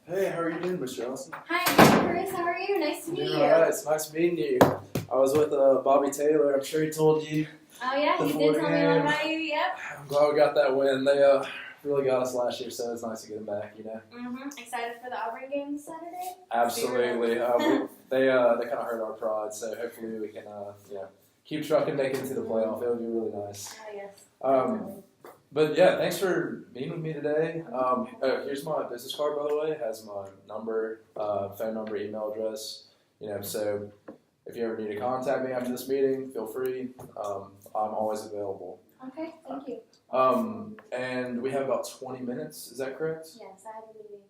Hey, how are you doing, Miss Johnson? Hi, Chris. How are you? Nice to meet you. Alright, it's nice meeting you. I was with Bobby Taylor. I'm sure he told you. Oh yeah, he did tell me all about you. Yep. I'm glad we got that win. They really got us last year, so it's nice to get them back. You know. Excited for the Auburn game this Saturday. Absolutely. They kind of hurt our pride, so hopefully we can keep trucking, make it to the playoff. It would be really nice. Oh yes. But yeah, thanks for being with me today. Here's my business card, by the way. It has my number, phone number, email address. So if you ever need to contact me after this meeting, feel free. I'm always available. Okay, thank you. And we have about 20 minutes. Is that correct? Yes, I have a meeting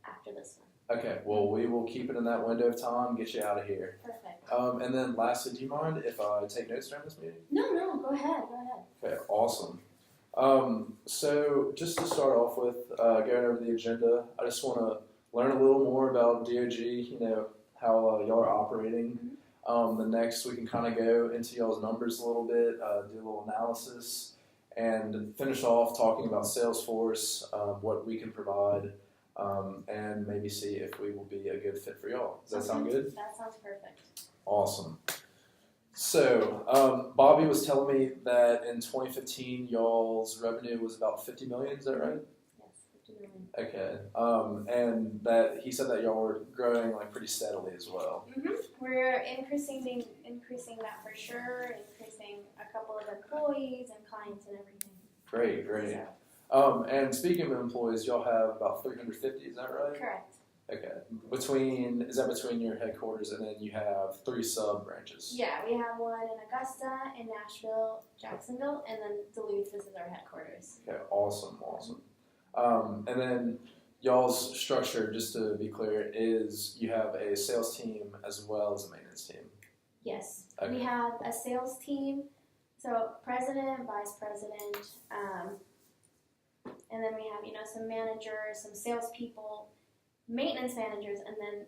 after this one. Okay. Well, we will keep it in that window of time. Get you out of here. Perfect. And then lastly, do you mind if I take notes during this meeting? No, go ahead. Okay. Awesome. So just to start off with, going over the agenda, I just want to learn a little more about DOG, how y'all are operating. The next, we can kind of go into y'all's numbers a little bit, do a little analysis, and finish off talking about Salesforce, what we can provide, and maybe see if we will be a good fit for y'all. Does that sound good? That sounds perfect. Awesome. So, Bobby was telling me that in 2015, y'all's revenue was about $50 million. Is that right? Yes, $50 million. Okay. And that he said that y'all were growing pretty steadily as well. We're increasing that for sure. Increasing a couple of employees and clients and everything. Great. And speaking of employees, y'all have about 350. Is that right? Correct. Okay. Is that between your headquarters and then you have 3 sub branches? Yeah, we have one in Augusta, in Nashville, Jacksonville, and then Duluth is our headquarters. Okay, awesome. And then y'all's structure, just to be clear, is you have a sales team as well as a maintenance team? Yes. Okay. We have a sales team, so president, vice president, and then we have, some managers, some salespeople, maintenance managers, and then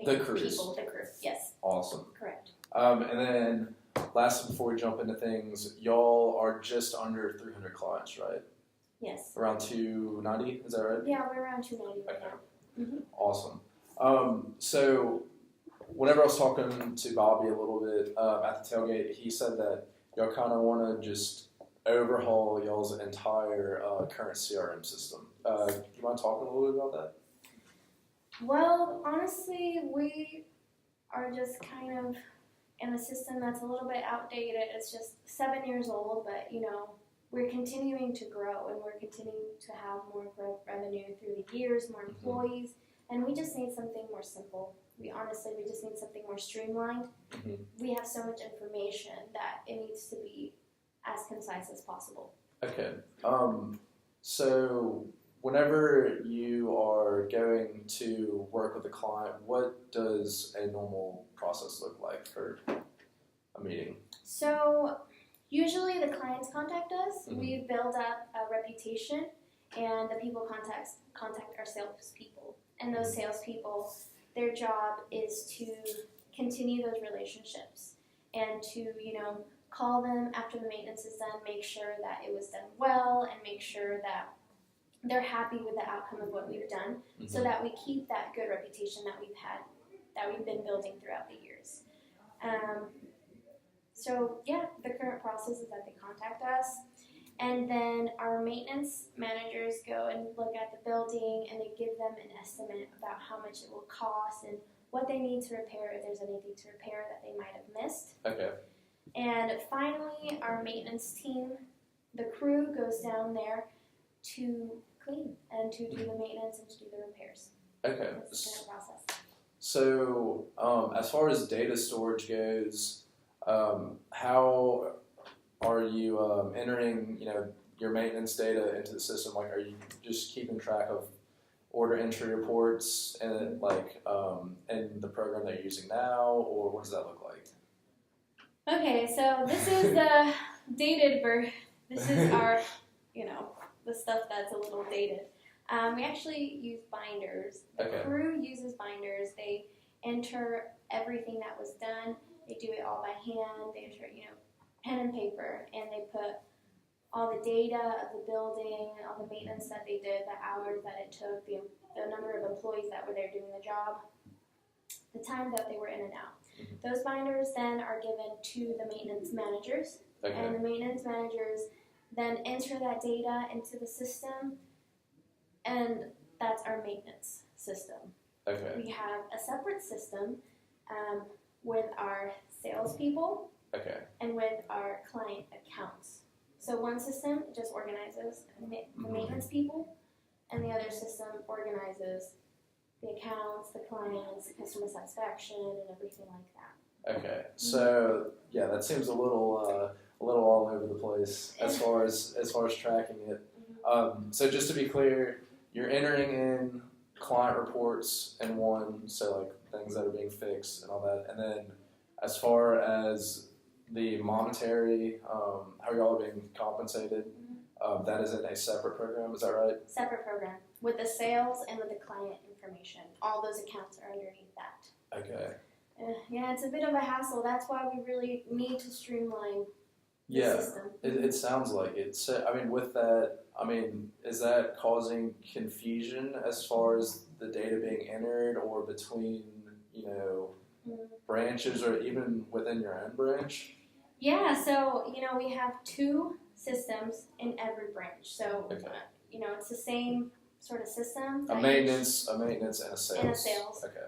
the crew, yes. Awesome. Correct. And then lastly, before we jump into things, y'all are just under 300 clients, right? Yes. Around 290, is that right? Yeah, we're around 290 right now. Awesome. So whenever I was talking to Bobby a little bit at the tailgate, he said that y'all kind of want to just overhaul y'all's entire current CRM system. Do you mind talking a little bit about that? Well, honestly, we are just kind of in a system that's a little bit outdated. It's just 7 years old, but we're continuing to grow and we're continuing to have more revenue through the years, more employees, and we just need something more simple. We just need something more streamlined. We have so much information that it needs to be as concise as possible. Okay. So whenever you are going to work with a client, what does a normal process look like for a meeting? So usually the clients contact us. We build up a reputation, and the people contact our salespeople. And those salespeople, their job is to continue those relationships and to, call them after the maintenance is done, make sure that it was done well, and make sure that they're happy with the outcome of what we've done, so that we keep that good reputation that we've been building throughout the years. So yeah, the current process is that they contact us, and then our maintenance managers go and look at the building, and they give them an estimate about how much it will cost and what they need to repair, if there's anything to repair that they might have missed. Okay. And finally, our maintenance team, the crew, goes down there to clean and to do the maintenance and to do the repairs. Okay. That's the current process. So as far as data storage goes, how are you entering, your maintenance data into the system? Are you just keeping track of order entry reports and in the program that you're using now, or what does that look like? Okay, so this is the dated version. This is our, the stuff that's a little dated. We actually use binders. The crew uses binders. They enter everything that was done. They do it all by hand. They enter, pen and paper, and they put all the data of the building, all the maintenance that they did, the hours that it took, the number of employees that were there doing the job, the time that they were in and out. Those binders then are given to the maintenance managers, and the maintenance managers then enter that data into the system, and that's our maintenance system. Okay. We have a separate system with our salespeople and with our client accounts. So one system just organizes the maintenance people, and the other system organizes the accounts, the clients, customer satisfaction, and everything like that. Okay. So yeah, that seems a little all over the place as far as tracking it. So just to be clear, you're entering in client reports in one, so like things that are being fixed and all that, and then as far as the monetary, how y'all are being compensated, that is in a separate program, is that right? Separate program with the sales and with the client information. All those accounts are underneath that. Okay. Yeah, it's a bit of a hassle. That's why we really need to streamline the system. It sounds like it. So, I mean, with that, is that causing confusion as far as the data being entered, or between, branches, or even within your own branch? Yeah, so, we have two systems in every branch. So, it's the same sort of system. A maintenance, and a sales. And a sales. Okay.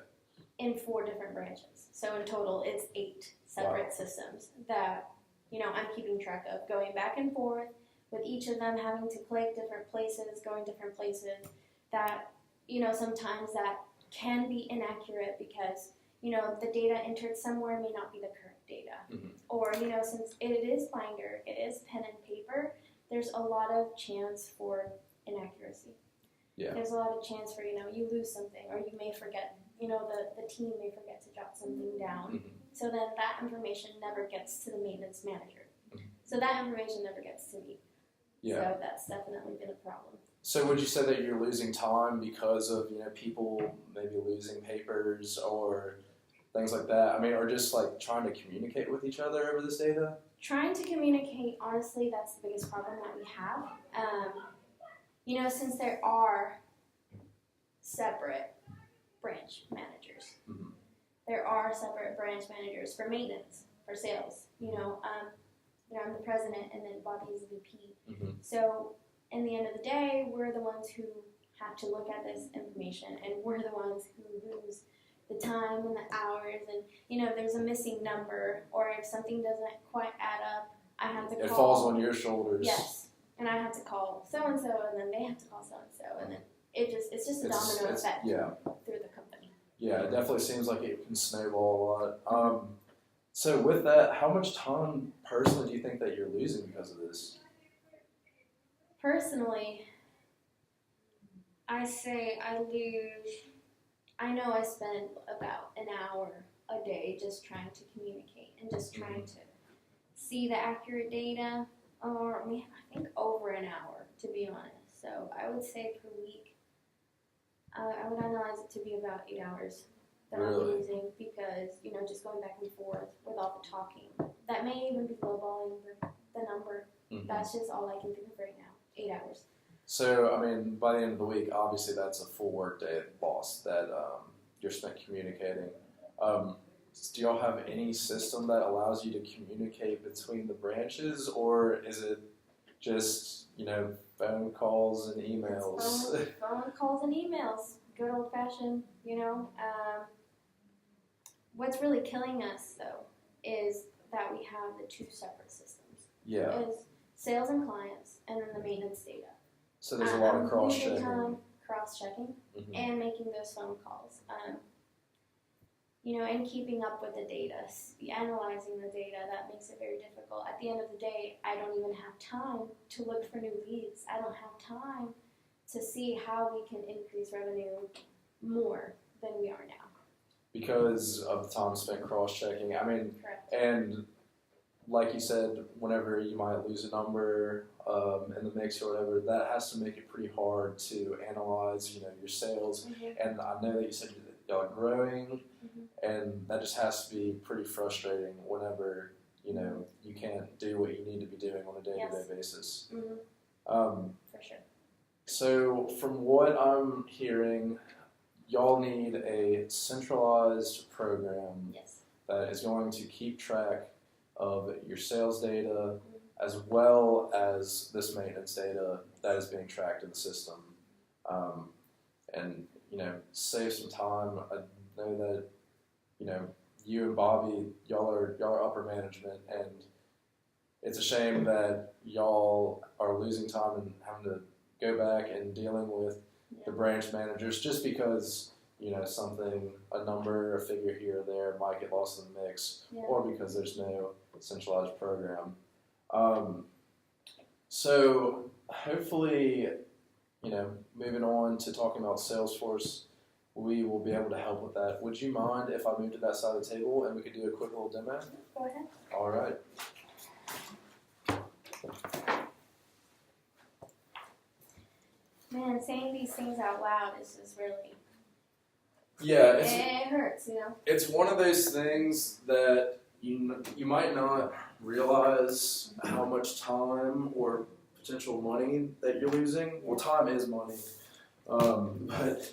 In 4 different branches. So in total, it's 8 separate systems that, I'm keeping track of, going back and forth, with each of them having to click different places, going different places, that, sometimes that can be inaccurate because, the data entered somewhere may not be the correct data. Or, since it is binder, it is pen and paper, there's a lot of chance for inaccuracy. Yeah. There's a lot of chance for, you lose something, or you may forget, the team may forget to jot something down. So then that information never gets to the maintenance manager. So that information never gets to me. Yeah. So that's definitely been a problem. So would you say that you're losing time because of, people maybe losing papers or things like that? Or just like trying to communicate with each other over this data? Trying to communicate, honestly, that's the biggest problem that we have. Since there are separate branch managers, there are separate branch managers for maintenance, for sales. I'm the president, and then Bobby is the VP. So, in the end of the day, we're the ones who have to look at this information, and we're the ones who lose the time and the hours, and if there's a missing number, or if something doesn't quite add up, I have to call. It falls on your shoulders. Yes, and I have to call so and so, and then they have to call so and so, and then it's just a domino effect through the company. Yeah, it definitely seems like it can snowball a lot. So with that, how much time personally do you think that you're losing because of this? Personally, I say I know I spend about an hour a day just trying to communicate and just trying to see the accurate data, or I think over an hour, to be honest. So I would say per week, I would analyze it to be about 8 hours that I'm losing because, just going back and forth with all the talking. That may even be lowballing the number. That's just all I can think of right now, 8 hours. So, by the end of the week, obviously that's a full work day at the boss that you're spent communicating. Do y'all have any system that allows you to communicate between the branches, or is it just, phone calls and emails? Phone calls and emails. Good old fashioned, What's really killing us, though, is that we have the 2 separate systems. Yeah. Is sales and clients, and then the maintenance data. So there's a lot of cross-checking. Cross-checking and making those phone calls. And keeping up with the data, analyzing the data, that makes it very difficult. At the end of the day, I don't even have time to look for new leads. I don't have time to see how we can increase revenue more than we are now. Because of the time spent cross-checking. Correct. And like you said, whenever you might lose a number in the mix or whatever, that has to make it pretty hard to analyze, your sales. And I know that you said y'all are growing, and that just has to be pretty frustrating whenever you know, you can't do what you need to be doing on a day-to-day basis. For sure. So from what I'm hearing, y'all need a centralized program Yes. that is going to keep track of your sales data as well as this maintenance data that is being tracked in the system. And, you know, save some time. I know that, you know, you and Bobby, y'all are upper management, and it's a shame that y'all are losing time and having to go back and dealing with the branch managers just because, you know, a number, a figure here or there might get lost in the mix, or because there's no centralized program. So hopefully, you know, moving on to talking about Salesforce, we will be able to help with that. Would you mind if I moved to that side of the table and we could do a quick little demo? Go ahead. All right. Man, saying these things out loud is just really... Yeah, it hurts, you know? It's one of those things that you might not realize how much time or potential money that you're losing. Well, time is money, but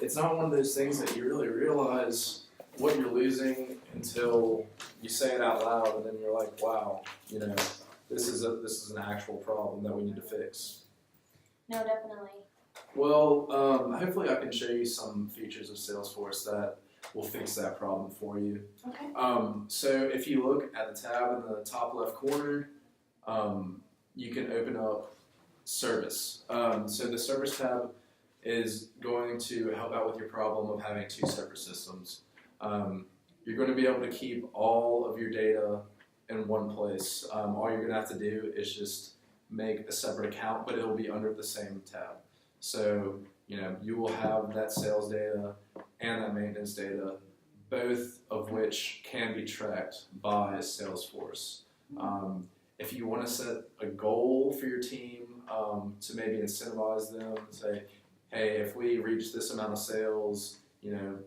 it's not one of those things that you really realize what you're losing until you say it out loud, and then you're like, wow, you know, this is an actual problem that we need to fix. No, definitely. Well, hopefully I can show you some features of Salesforce that will fix that problem for you. Okay. So if you look at the tab in the top left corner, you can open up Service. So the Service tab is going to help out with your problem of having two separate systems. You're going to be able to keep all of your data in one place. All you're going to have to do is just make a separate account, but it'll be under the same tab. So, you know, you will have that sales data and that maintenance data, both of which can be tracked by Salesforce. If you want to set a goal for your team to maybe incentivize them, say, hey, if we reach this amount of sales, you know,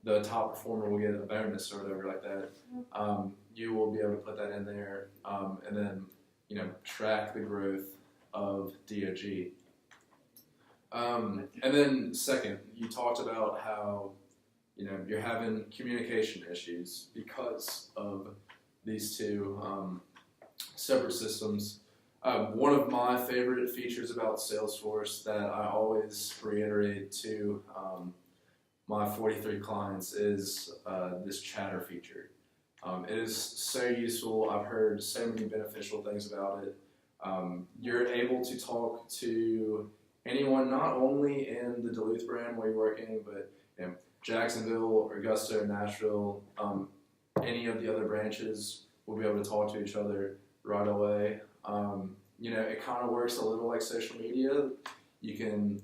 the top performer will get a bonus or whatever like that. You will be able to put that in there and then, you know, track the growth of DOG. And then second, you talked about how, you know, you're having communication issues because of these two separate systems. One of my favorite features about Salesforce that I always reiterate to my 43 clients is this chatter feature. It is so useful. I've heard so many beneficial things about it. You're able to talk to anyone, not only in the Duluth brand where you're working, but you know, Jacksonville, Augusta, Nashville, any of the other branches will be able to talk to each other right away. You know, it kind of works a little like social media. You can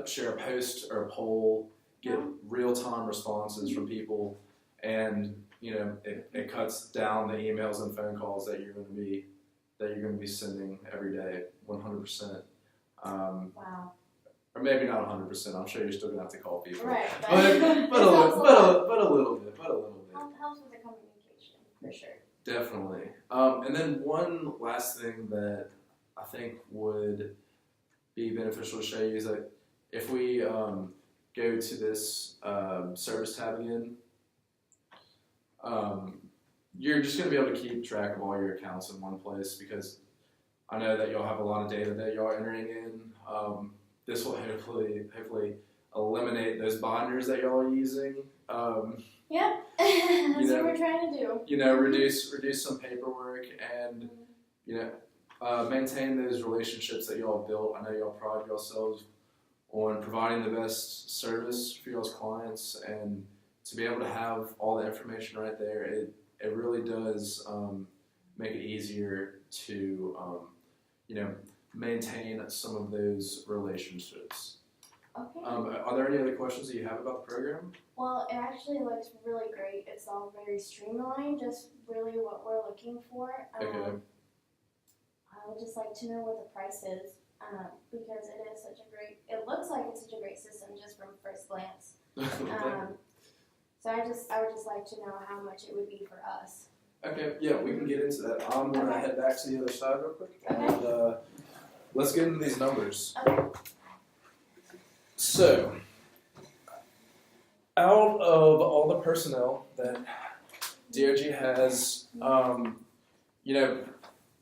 share a post or a poll, get real-time responses from people, and you know, it cuts down the emails and phone calls that you're going to be sending every day, 100%. Wow. Or maybe not 100%. I'm sure you're still going to have to call people. Right. But a little bit. Helps with the communication, for sure. Definitely. And then one last thing that I think would be beneficial to show you is that if we go to this service tab again, you're just going to be able to keep track of all your accounts in one place, because I know that y'all have a lot of data that y'all are entering in. This will hopefully eliminate those binders that y'all are using. Yeah, that's what we're trying to do. You know, reduce some paperwork and, you know, maintain those relationships that y'all built. I know y'all pride yourselves on providing the best service for y'all's clients, and to be able to have all the information right there, it really does make it easier to, you know, maintain some of those relationships. Okay. Are there any other questions that you have about the program? Well, it actually looks really great. It's all very streamlined, just really what we're looking for. Okay. I would just like to know what the price is, because it looks like it's such a great system just from first glance. So I would just like to know how much it would be for us. Okay, yeah, we can get into that. I'm going to head back to the other side real quick. And let's get into these numbers. Okay. So, out of all the personnel that DOG has, you know,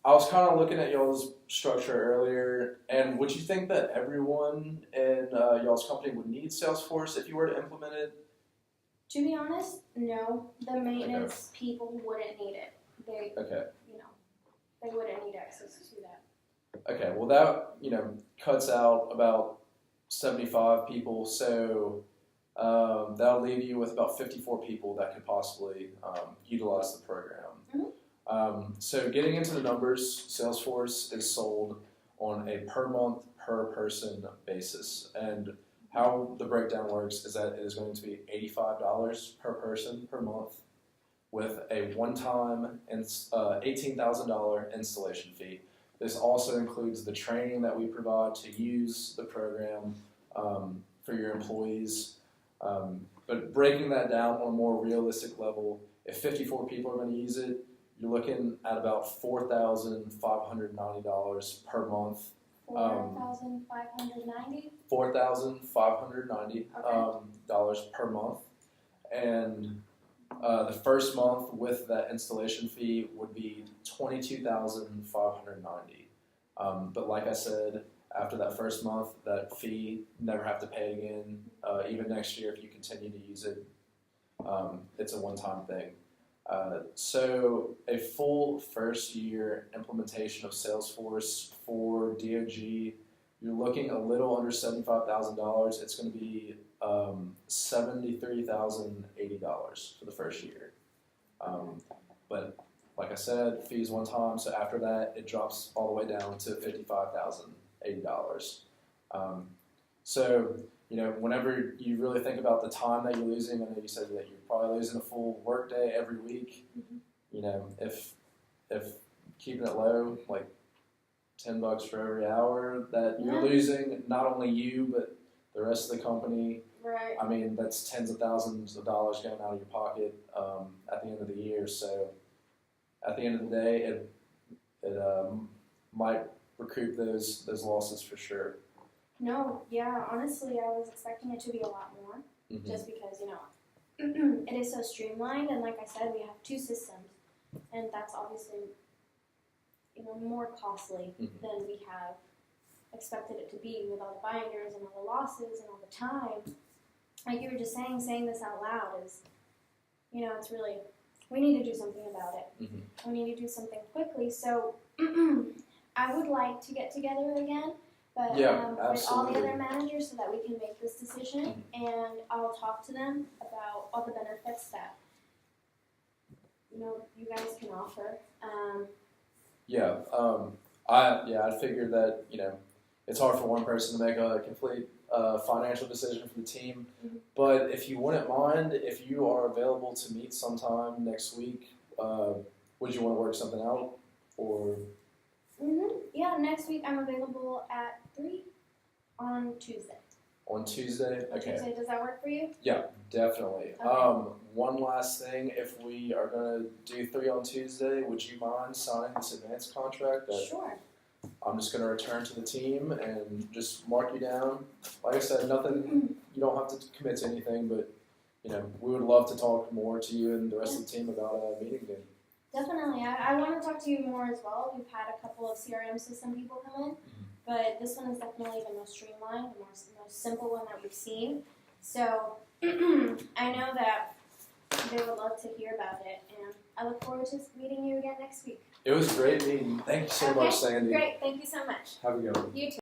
I was kind of looking at y'all's structure earlier, and would you think that everyone in y'all's company would need Salesforce if you were to implement it? To be honest, no. The maintenance people wouldn't need it. They, they wouldn't need access to that. Okay, well that, cuts out about 75 people, so that'll leave you with about 54 people that could possibly utilize the program. Mm-hmm. So getting into the numbers, Salesforce is sold on a per month, per person basis. And how the breakdown works is that it is going to be $85 per person per month with a one-time $18,000 installation fee. This also includes the training that we provide to use the program for your employees. But breaking that down on a more realistic level, if 54 people are going to use it, you're looking at about $4,590 per month. $4,590? $4,590 dollars per month. And the first month with that installation fee would be $22,590. But like I said, after that first month, that fee, never have to pay again. Even next year, if you continue to use it, it's a one-time thing. So a full first year implementation of Salesforce for DOG, you're looking a little under $75,000. It's going to be $73,080 for the first year. But like I said, fees one time, so after that it drops all the way down to $55,080. So, whenever you really think about the time that you're losing, I know you said that you're probably losing a full work day every week. If keeping it low, like $10 for every hour that you're losing, not only you, but the rest of the company. Right. I mean, that's tens of thousands of dollars going out of your pocket at the end of the year. So at the end of the day, it might recoup those losses for sure. No, yeah, honestly, I was expecting it to be a lot more, just because, it is so streamlined, and like I said, we have two systems, and that's obviously, more costly than we have expected it to be with all the binders and all the losses and all the time. Like you were just saying this out loud is, it's really, we need to do something about it. We need to do something quickly, so I would like to get together again. But with all the other managers so that we can make this decision, and I'll talk to them about all the benefits that you guys can offer. I figured that it's hard for one person to make a complete financial decision for the team. But if you wouldn't mind, if you are available to meet sometime next week, would you want to work something out or? Yeah, next week I'm available at 3 on Tuesday. On Tuesday? Okay. Tuesday, does that work for you? Yeah, definitely. Okay. One last thing, if we are going to do 3 on Tuesday, would you mind signing this advance contract? Sure. I'm just going to return to the team and just mark you down. Like I said, nothing, you don't have to commit to anything, but we would love to talk more to you and the rest of the team about a meeting day. Definitely. I want to talk to you more as well. We've had a couple of CRM system people come in, but this one is definitely the most streamlined, the most simple one that we've seen. So I know that they would love to hear about it, and I look forward to meeting you again next week. It was great meeting you. Thank you so much, Sandy. Great. Thank you so much. Have a good one. You too.